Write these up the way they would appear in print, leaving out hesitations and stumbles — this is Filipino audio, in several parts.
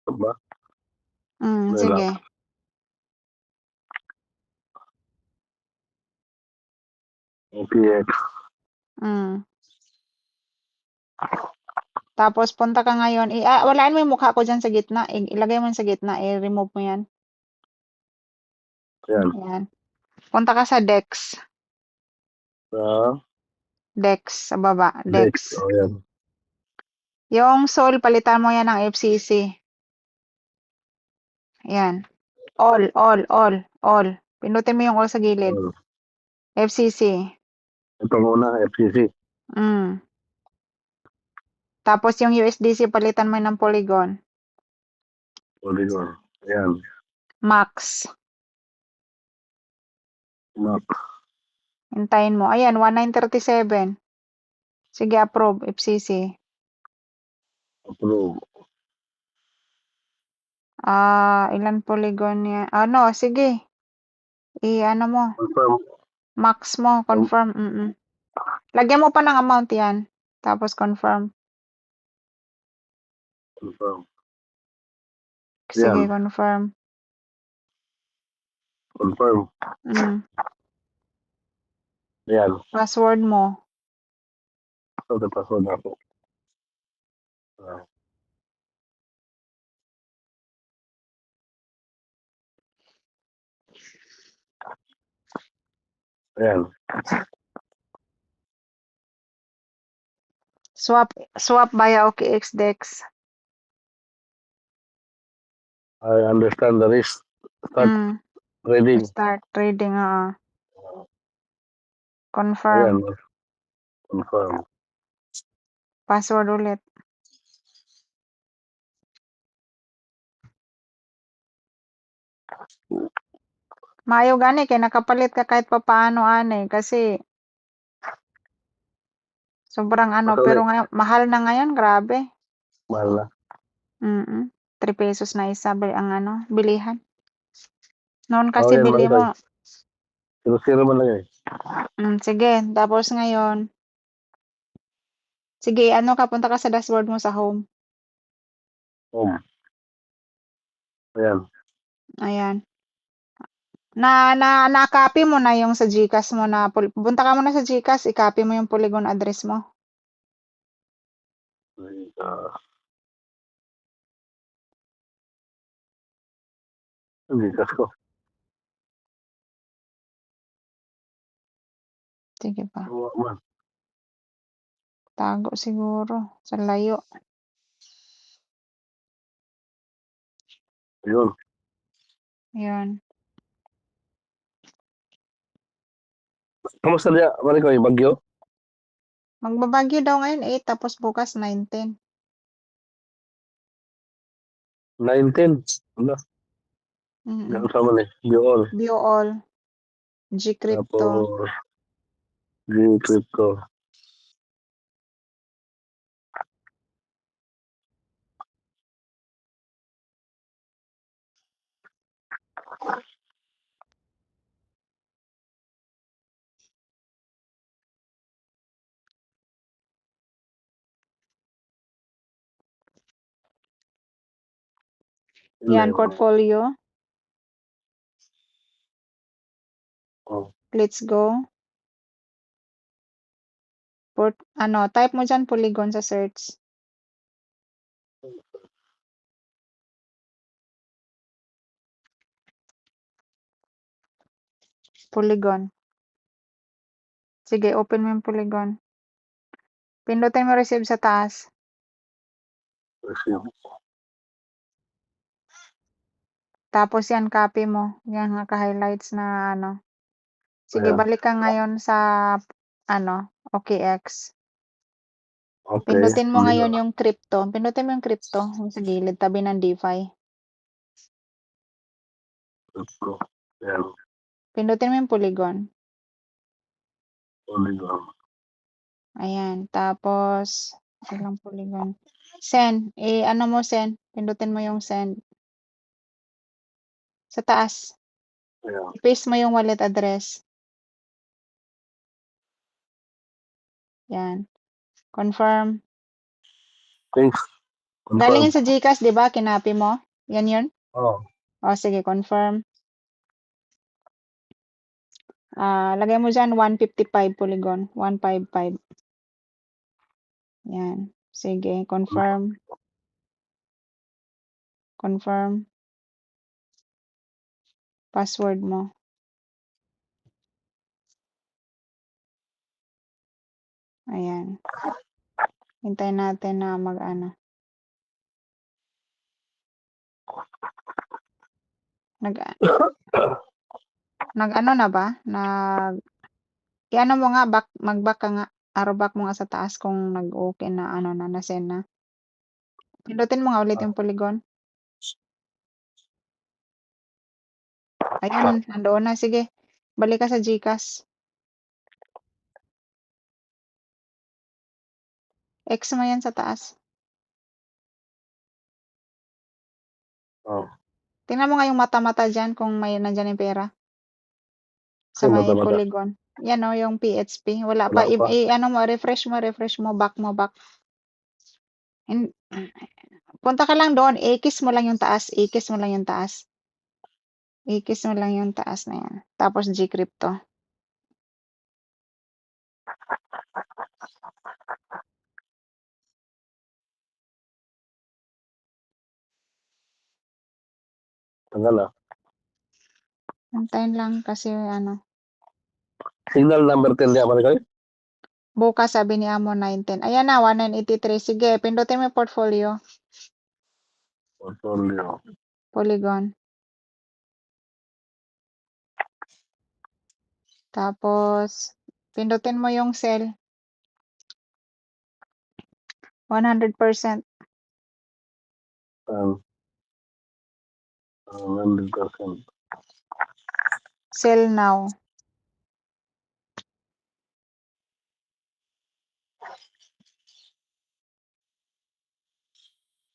Ito ba? Wala. Sige. OPX. Tapos punta ka ngayon, walaan mo yung mukha ko dyan sa gitna. Ilagay mo sa gitna, i-remove mo yan. Ayan. Ayan. Punta ka sa Dex. Dex, sa baba. Dex. Dex. O, yan. Yung Soul, palitan mo yan ng FCC. Ayan. All. Pindutin mo yung all sa gilid. All. FCC. Ito muna, FCC. Tapos yung USDC, palitan mo ng Polygon. Polygon. Ayan. Max. Map. Hintayin mo. Ayan, 1937. Sige, approve. FCC. Approve. Ilan polygon yan? No, sige. Ano mo. Confirm. Max mo. Confirm. Lagyan mo pa ng amount yan. Tapos confirm. Confirm. Sige, Yan. confirm. Confirm. Yan. Password mo. Ito, password na ako. Ayan. Swap via OKX Dex. I understand the risk. Start trading. Start trading, Confirm. Ayan. Confirm. Password ulit. Maayo gani kay nakapalit ka kahit papaano kasi sobrang pero ngayon mahal na ngayon, grabe. Mahal na. 3 pesos na isa ang bilihan. Noon kasi yan, bili mo. Zero man lang Sige, tapos ngayon. Sige, punta ka sa dashboard mo sa home. Home. Ayan. Ayan. Na-copy mo na yung sa GCash mo na, punta ka muna sa GCash, i-copy mo yung Polygon address mo. GCash ko. Sige pa. Tago siguro. Sa layo. Ayun. Ayan. Kamusta niya? Balik ko yung bagyo? Magbabagyo daw ngayon 8, tapos bukas 19. 19. Ano? Yan sama ni. Biol. Biol. G-Crypto. Tapos G-Crypto. Yan, portfolio. Let's go. Type mo dyan Polygon sa search. Polygon. Sige, open mo yung Polygon. Pindutin mo receive sa taas. Receive. Tapos yan, copy mo. Yan, naka-highlights na Sige, balik ka ngayon sa OKX. Okay. Pindutin mo ngayon yung crypto. Pindutin mo yung crypto. Yung sa gilid, tabi ng DeFi. Crypto. Yan. Pindutin mo yung Polygon. Polygon. Ayan. Tapos, ilang Polygon. Send. Mo send. Pindutin mo yung send. Sa taas. Ayan. I-paste mo yung wallet address. Yan. Confirm. Thanks. Confirm. Galingin sa GCash, di ba? Kinapi mo? Yan yun? Oh. O, sige, confirm. Lagay mo dyan 155 polygon. 155. Yan. Sige, confirm. Confirm. Password mo. Ayan. Hintayin natin na mag-ano. Nag-ano na ba? I-ano mo nga, mag-back ka nga. Arrow back mo nga sa taas kung nag-okay na, ano na, na-send na. Pindutin mo nga ulit yung polygon. Ayan, nandoon na. Sige, balik ka sa GCash. X mo yan sa taas. Oh. Tingnan mo nga yung mata-mata dyan kung may nandyan yung pera. Sa Yung may mata-mata. polygon. Yan o, yung PHP. Wala pa. Wala pa. Ano mo, refresh mo, back mo, back. Punta ka lang doon, i-kiss mo lang yung taas. I-kiss mo lang yung taas. I-kiss mo lang yung taas na yan. Tapos Gcrypto. Tagal ah. Antayin lang kasi ano. Signal number 10 di ako kayo? Bukas sabi ni Amo 910. Ayan na, 1983. Sige, pindutin mo yung portfolio. Portfolio. Polygon. Tapos, pindutin mo yung cell. 100%. 100%. Sell now.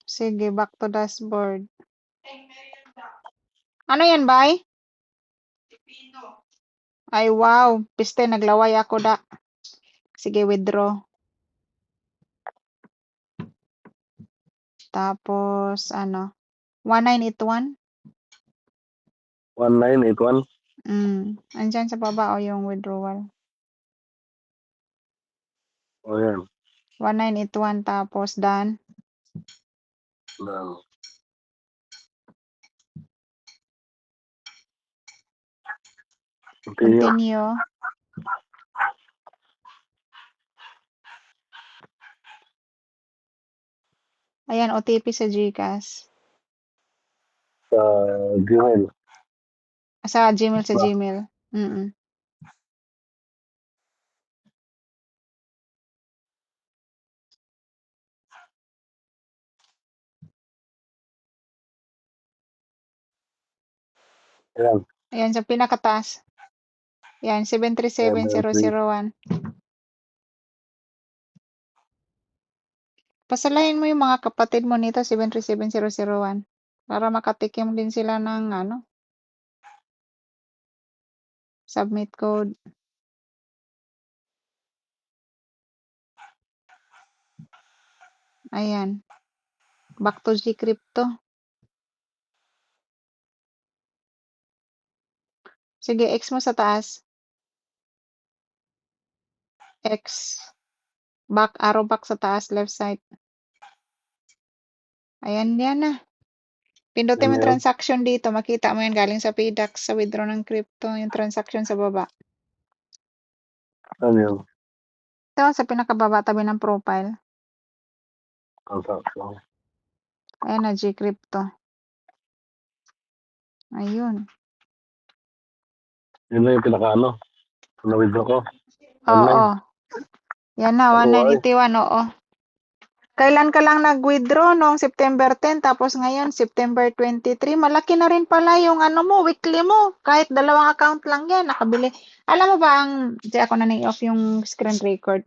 Sige, back to dashboard. Ano yan, bay? Ay, wow. Piste, naglaway ako da. Sige, withdraw. Tapos, ano? 1981? 1981. Andyan sa baba o yung withdrawal. O yan. 1981 tapos done. Done. Continue. Ayan, OTP sa GCash. Sa Gmail. Sa Gmail. Ayan. Ayan, sa pinakataas. Ayan, 737001. Pasalahin mo yung mga kapatid mo nito, 737001. Para makatikim din sila ng ano, submit code. Ayan. Back to Gcrypto. Sige, X mo sa taas. X. Back, arrow back sa taas, left side. Ayan, yan na. Pindutin mo yung transaction dito. Makita mo yan galing sa PDAX, sa withdraw ng crypto, yung transaction sa baba. Ano yun? Ito, sa pinakababa, tabi ng profile. Transaction. Ayan na, Gcrypto. Ayun. Yun lang yung pinaka-ano. Na-withdraw ko. Oo. Yan na, 1981, oo. Kailan ka lang nag-withdraw? Noong September 10, tapos ngayon, September 23. Malaki na rin pala yung ano mo, weekly mo. Kahit dalawang account lang yan, nakabili. Alam mo ba, di ako na off yung screen record.